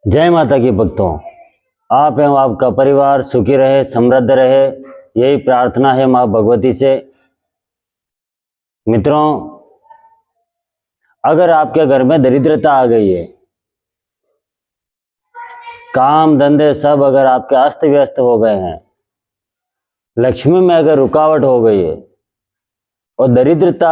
जय माता की भक्तों, आप एवं आपका परिवार सुखी रहे, समृद्ध रहे, यही प्रार्थना है माँ भगवती से। मित्रों, अगर आपके घर में दरिद्रता आ गई है, काम धंधे सब अगर आपके अस्त व्यस्त हो गए हैं, लक्ष्मी में अगर रुकावट हो गई है और दरिद्रता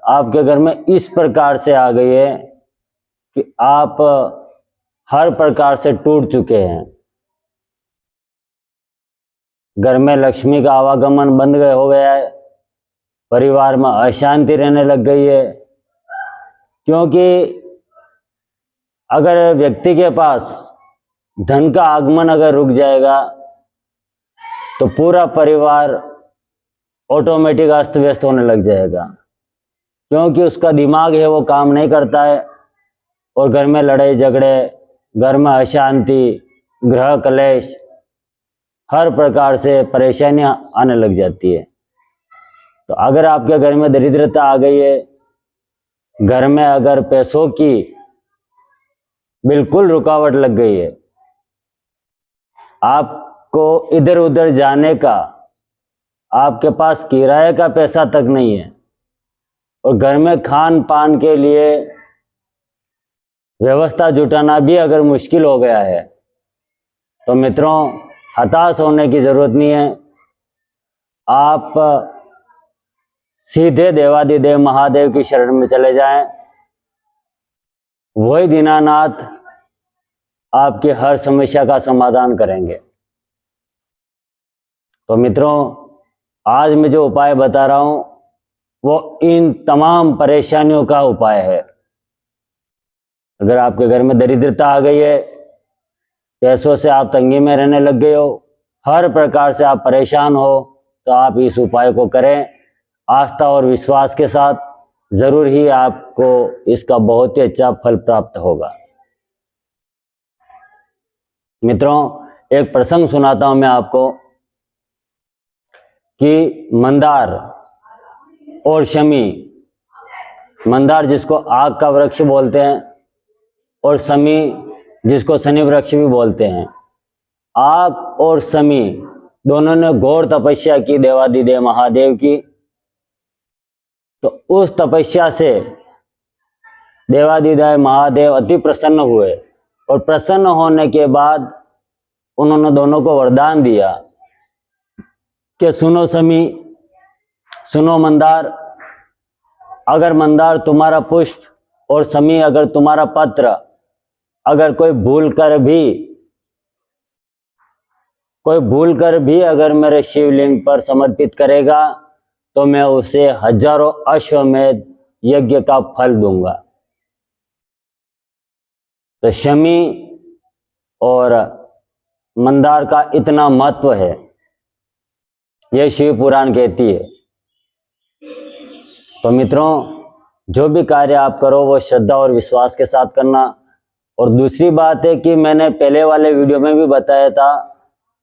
आपके घर में इस प्रकार से आ गई है कि आप हर प्रकार से टूट चुके हैं, घर में लक्ष्मी का आवागमन बंद हो गया है, परिवार में अशांति रहने लग गई है। क्योंकि अगर व्यक्ति के पास धन का आगमन अगर रुक जाएगा तो पूरा परिवार ऑटोमेटिक अस्त व्यस्त होने लग जाएगा, क्योंकि उसका दिमाग है वो काम नहीं करता है और घर में लड़ाई झगड़े, घर में अशांति, ग्रह कलेश, हर प्रकार से परेशानियां आने लग जाती है। तो अगर आपके घर में दरिद्रता आ गई है, घर में अगर पैसों की बिल्कुल रुकावट लग गई है, आपको इधर उधर जाने का, आपके पास किराए का पैसा तक नहीं है और घर में खान पान के लिए व्यवस्था जुटाना भी अगर मुश्किल हो गया है, तो मित्रों हताश होने की जरूरत नहीं है। आप सीधे देवादिदेव महादेव की शरण में चले जाएं, वही दीनानाथ आपकी हर समस्या का समाधान करेंगे। तो मित्रों, आज मैं जो उपाय बता रहा हूं वो इन तमाम परेशानियों का उपाय है। अगर आपके घर में दरिद्रता आ गई है, पैसों से आप तंगी में रहने लग गए हो, हर प्रकार से आप परेशान हो, तो आप इस उपाय को करें आस्था और विश्वास के साथ, जरूर ही आपको इसका बहुत ही अच्छा फल प्राप्त होगा। मित्रों, एक प्रसंग सुनाता हूं मैं आपको कि मंदार और शमी, मंदार जिसको आग का वृक्ष बोलते हैं और शमी जिसको शनि वृक्ष भी बोलते हैं, आग और शमी दोनों ने घोर तपस्या की देवादिदेव महादेव की। तो उस तपस्या से देवादिदेव महादेव अति प्रसन्न हुए और प्रसन्न होने के बाद उन्होंने दोनों को वरदान दिया कि सुनो शमी, सुनो मंदार, अगर मंदार तुम्हारा पुष्प और शमी अगर तुम्हारा पत्र अगर कोई भूल कर भी अगर मेरे शिवलिंग पर समर्पित करेगा तो मैं उसे हजारों अश्वमेध यज्ञ का फल दूंगा। तो शमी और मंदार का इतना महत्व है, यह शिव पुराण कहती है। तो मित्रों, जो भी कार्य आप करो वो श्रद्धा और विश्वास के साथ करना। और दूसरी बात है कि मैंने पहले वाले वीडियो में भी बताया था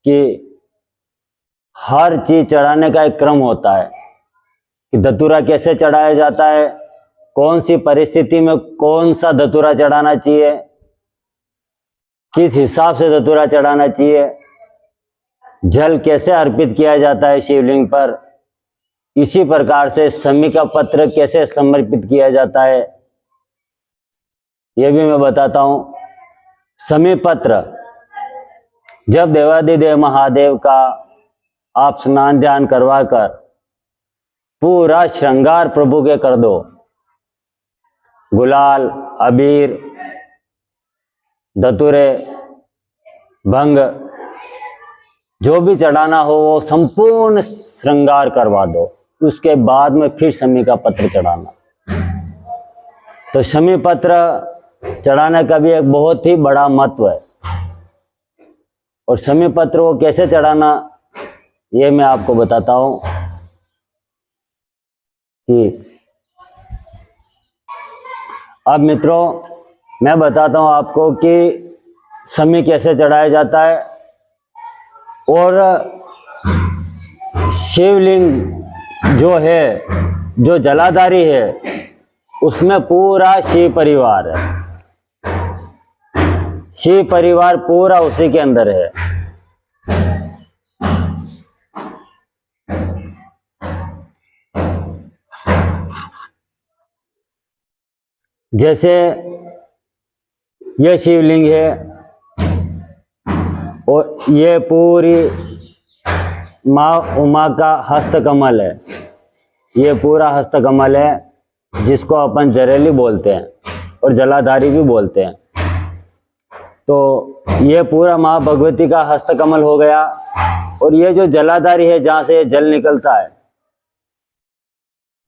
कि हर चीज चढ़ाने का एक क्रम होता है कि धतूरा कैसे चढ़ाया जाता है, कौन सी परिस्थिति में कौन सा धतूरा चढ़ाना चाहिए, किस हिसाब से धतूरा चढ़ाना चाहिए, जल कैसे अर्पित किया जाता है शिवलिंग पर, इसी प्रकार से शमी का पत्र कैसे समर्पित किया जाता है यह भी मैं बताता हूं। शमी पत्र जब देवादिदेव महादेव का आप स्नान ध्यान करवा कर पूरा श्रृंगार प्रभु के कर दो, गुलाल, अबीर, धतूरे, भंग, जो भी चढ़ाना हो वो संपूर्ण श्रृंगार करवा दो, उसके बाद में फिर शमी का पत्र चढ़ाना। तो शमी पत्र चढ़ाने का भी एक बहुत ही बड़ा महत्व है और शमी पत्र को कैसे चढ़ाना ये मैं आपको बताता हूं कि अब मित्रों मैं बताता हूं आपको कि शमी कैसे चढ़ाया जाता है। और शिवलिंग जो है, जो जलाधारी है, उसमें पूरा शिव परिवार है। शिव परिवार पूरा उसी के अंदर है। जैसे ये शिवलिंग है और ये पूरी माँ उमा का हस्तकमल है। ये पूरा हस्तकमल है जिसको अपन जरेली बोलते हैं और जलाधारी भी बोलते हैं। तो ये पूरा माँ भगवती का हस्तकमल हो गया। और ये जो जलाधारी है जहाँ से जल निकलता है,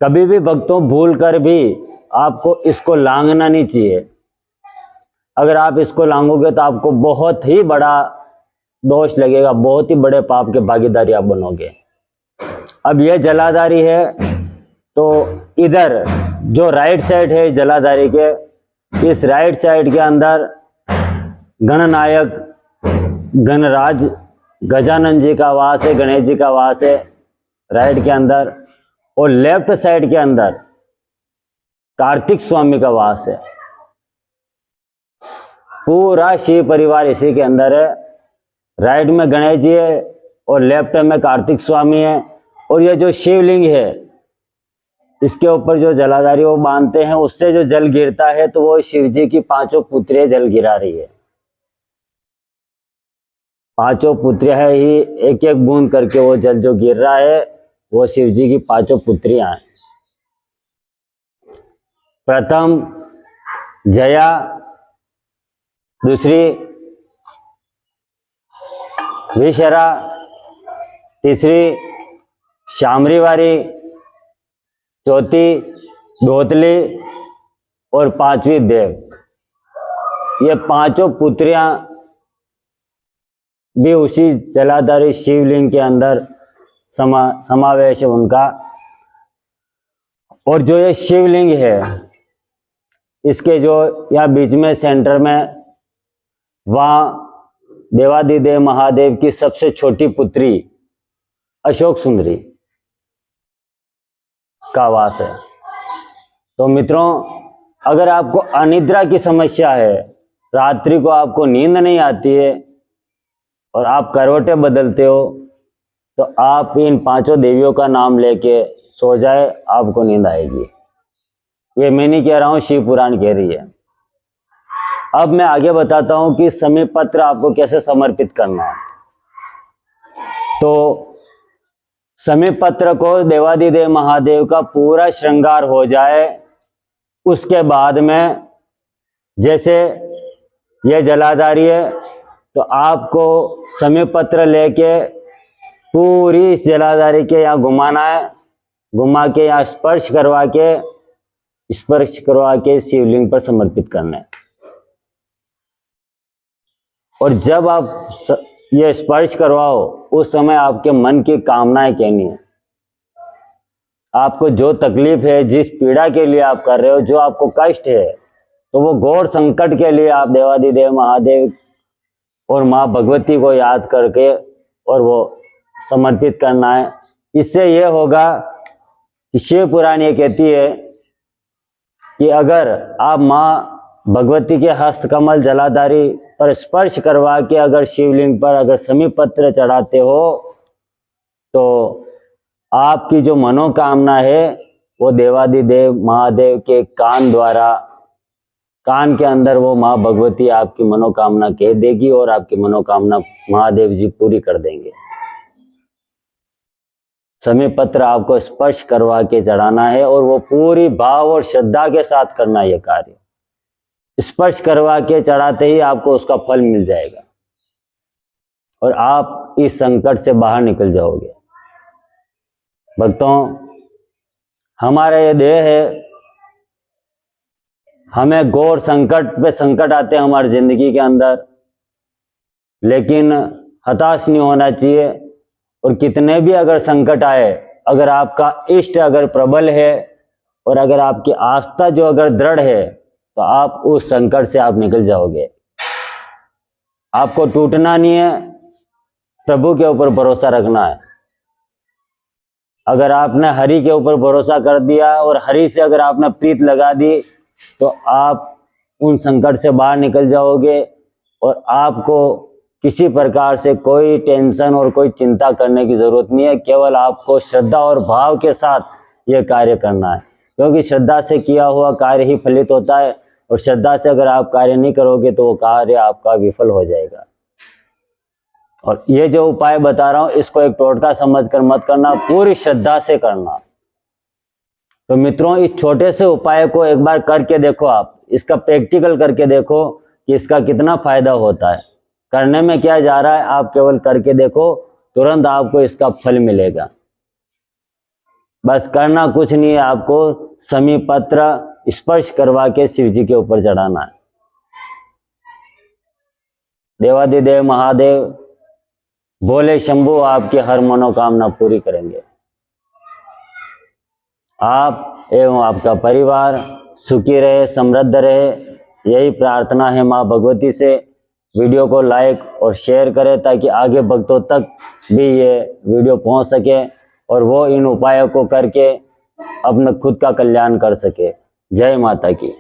कभी भी भक्तों भूल कर भी आपको इसको लांघना नहीं चाहिए। अगर आप इसको लांघोगे तो आपको बहुत ही बड़ा दोष लगेगा, बहुत ही बड़े पाप के भागीदारी आप बनोगे। अब ये जलाधारी है तो इधर जो राइट साइड है जलाधारी के, इस राइट साइड के अंदर गणनायक गणराज गजानन जी का वास है, गणेश जी का वास है राइट के अंदर। और लेफ्ट साइड के अंदर कार्तिक स्वामी का वास है। पूरा शिव परिवार इसी के अंदर है। राइट में गणेश जी है और लेफ्ट में कार्तिक स्वामी है। और ये जो शिवलिंग है इसके ऊपर जो जलाधारी वो बांधते हैं, उससे जो जल गिरता है तो वो शिव जी की 5 पुत्रियां जल गिरा रही है। 5 पुत्रियां है ही, एक एक बूंद करके वो जल जो गिर रहा है वो शिव जी की 5 पुत्रियां हैं। प्रथम जया, दूसरी विशरा, तीसरी शामरीवारी, चौथी धोतली और 5वीं देव। ये 5 पुत्रियां भी उसी जलाधारी शिवलिंग के अंदर समावेश है उनका। और जो ये शिवलिंग है इसके जो यहाँ बीच में सेंटर में, वहाँ देवादिदेव महादेव की सबसे छोटी पुत्री अशोक सुंदरी का वास है। तो मित्रों, अगर आपको अनिद्रा की समस्या है, रात्रि को आपको नींद नहीं आती है और आप करवटें बदलते हो, तो आप इन 5 देवियों का नाम लेके सो जाए, आपको नींद आएगी। ये मैं नहीं कह रहा हूँ, शिव पुराण कह रही है। अब मैं आगे बताता हूँ कि समीप पत्र आपको कैसे समर्पित करना है। तो समीप पत्र को देवादिदेव महादेव का पूरा श्रृंगार हो जाए, उसके बाद में जैसे ये जलाधारी है तो आपको समीप पत्र लेके पूरी इस जलाधारी के यहाँ घुमाना है, घुमा के यहाँ स्पर्श करवा के शिवलिंग पर समर्पित करना है। और जब आप ये स्पर्श करवाओ उस समय आपके मन की कामनाएं कहनी है। आपको जो तकलीफ है, जिस पीड़ा के लिए आप कर रहे हो, जो आपको कष्ट है, तो वो घोर संकट के लिए आप देवादिदेव महादेव और माँ भगवती को याद करके और वो समर्पित करना है। इससे ये होगा कि शिव पुराण ये कहती है कि अगर आप माँ भगवती के हस्तकमल जलाधारी पर स्पर्श करवा के अगर शिवलिंग पर अगर समीप पत्र चढ़ाते हो तो आपकी जो मनोकामना है वो देवादिदेव महादेव के कान द्वारा, कान के अंदर वो माँ भगवती आपकी मनोकामना कह देगी और आपकी मनोकामना महादेव जी पूरी कर देंगे। समीप पत्र आपको स्पर्श करवा के चढ़ाना है और वो पूरी भाव और श्रद्धा के साथ करना है। ये कार्य स्पर्श करवा के चढ़ाते ही आपको उसका फल मिल जाएगा और आप इस संकट से बाहर निकल जाओगे। भक्तों, हमारा ये देह है, हमें घोर संकट पे संकट आते हैं हमारी जिंदगी के अंदर, लेकिन हताश नहीं होना चाहिए। और कितने भी अगर संकट आए, अगर आपका इष्ट अगर प्रबल है और अगर आपकी आस्था जो अगर दृढ़ है तो आप उस संकट से आप निकल जाओगे। आपको टूटना नहीं है, प्रभु के ऊपर भरोसा रखना है। अगर आपने हरि के ऊपर भरोसा कर दिया और हरि से अगर आपने प्रीत लगा दी तो आप उन संकट से बाहर निकल जाओगे। और आपको किसी प्रकार से कोई टेंशन और कोई चिंता करने की जरूरत नहीं है। केवल आपको श्रद्धा और भाव के साथ यह कार्य करना है, क्योंकि श्रद्धा से किया हुआ कार्य ही फलित होता है, और श्रद्धा से अगर आप कार्य नहीं करोगे तो वो कार्य आपका विफल हो जाएगा। और ये जो उपाय बता रहा हूं इसको एक टोटका समझकर मत करना, पूरी श्रद्धा से करना। तो मित्रों, इस छोटे से उपाय को एक बार करके देखो, आप इसका प्रैक्टिकल करके देखो कि इसका कितना फायदा होता है। करने में क्या जा रहा है, आप केवल करके देखो, तुरंत आपको इसका फल मिलेगा। बस करना कुछ नहीं है, आपको समी पत्र स्पर्श करवा के शिव जी के ऊपर चढ़ाना है। देवाधिदेव महादेव बोले शंभु आपकी हर मनोकामना पूरी करेंगे। आप एवं आपका परिवार सुखी रहे, समृद्ध रहे, यही प्रार्थना है माँ भगवती से। वीडियो को लाइक और शेयर करें ताकि आगे भक्तों तक भी ये वीडियो पहुंच सके और वो इन उपायों को करके अपने खुद का कल्याण कर सके। जय माता की।